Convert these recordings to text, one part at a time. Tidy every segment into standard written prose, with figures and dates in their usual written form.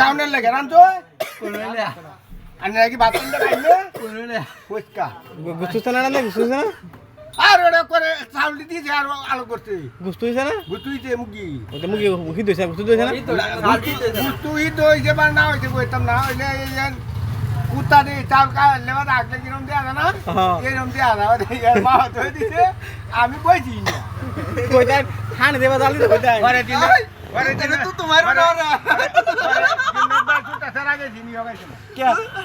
counter লাগে run তো আর নাকি বাথরুম দেখাইলে ফুচকা গুছুছে না না গুছুছে না আর ওটা করে চাউল দিয়েছে আর আলো করতে গুছু হইছে না গুতুইতে মুগি ওটা মুখি মুখি দইছে গুছু দইছে না গুতুই দইছে বা না হইছে কইতাম না হইলে এই যে কুত্তা দিয়ে চাউল লেবা রাখলে কিরম দেয়া না এরম দেয়া না মা ধরে দিছে আমি বইছি না কইতা খান দেবা জালি তো কইতা পরে দিলে পরে দিলে তো তোমার না দিনবার কুত্তা সারা গে দিনি হবে কে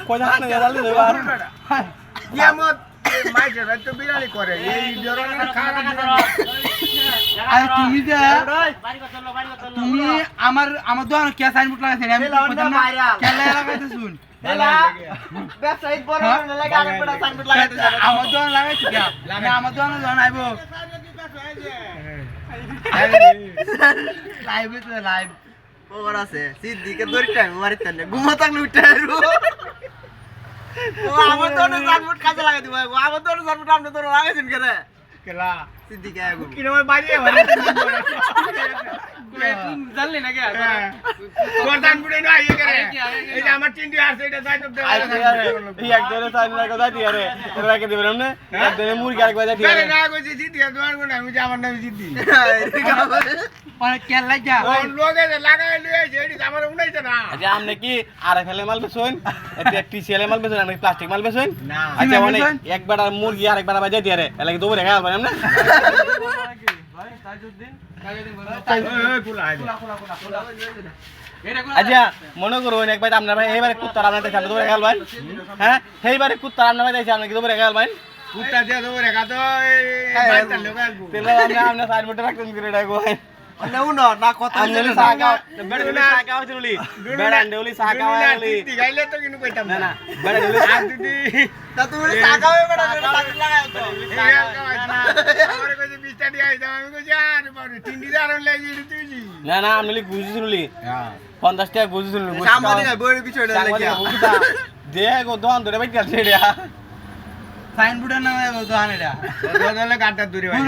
কইতা খান জালি দেবা কিয়ামত মাইকে তো বিড়ালি করে এই জরনের খারাপ আর তুমি যে তুমি আমার দোকান কে সাইনবোর্ড লাগাইছেন আমি কইতাম না কেলা লাগাইতে শুন ব্যবসায়িক বড় লাগে আগে পড়া সাইনবোর্ড লাগাইতে আমার দোকান লাগাইছি কে আমার দোকান আইবো লাইভে তো লাইভ ওর আছে সিদ্দিকে দড়িটা মারিতে না ঘুমা থাকলে উঠে আইরো ও আমার তো সাইনবোর্ড কাজে লাগাই দিব আমার তো সাইনবোর্ড আপনি তো লাগাইছেন কেন কেলা সিদ্দিকে আইবো কি নাম বাড়িয়ে বাড়ি জানলি না কে কোরদান বুড়ে না ইয়ে করে এই যে আমার তিনটি আছে এটা যাই তো এই এক ধরে সাইন লাগা দাই দি আরে রাখে দিবেন না এক ধরে মুরগি আরেক বাজা আরে দিয়ে না কইছি জিতি দোয়ার কোন আমি যে আমার নাম জিতি মানে কেলা যা ওই লোকে লাগাই লই এডি আমার উনাইছে না আচ্ছা আমনে কি আরে ফেলে মাল বেচুন এটা একটি সেলে মাল বেচুন নাকি প্লাস্টিক মাল বেচুন না আচ্ছা মানে একবার আর মুরগি আরেকবার বাজা দিয়ে রে এলাকি তো রেখা পাবেন না আচ্ছা মনে করুন একবার আপনার ভাই এইবারে কুত্তার আপনার সামনে তো রেখা ভাই হ্যাঁ সেইবারে কুত্তার আপনার ভাই সামনে কি তো রেখা ভাই কুত্তা দিয়ে দেবো রেখা তো বাইটা লোকে আসবো তেলে আপনি সাইনবোর্ডে রাখতেন কি রে ভাই না উনো না কথা আন্ডেলি সাকা বেড়ে সাকা হইছলি বেড়ে আন্ডেলি সাকা হইলি জিতি গাইলে তো কিনু কইতাম না না না বেড়ে আর যদি তা তুমি টাকা হবে বড় সাইনবোর্ড লাগাও তো আমার কইছে 20 টাকা আইতা আমি কইছি আর বাবা তিনটি আর লাগি তুইজি না না আমি বুঝিছিলি 50 টাকা বুঝিছিলি সামনে বইর পিছনে লাগি দে গো দোকান ধরে বাইতে আছে রে সাইনবোর্ডের নামে দোকান এটা গাড্ডা দূরে ভাই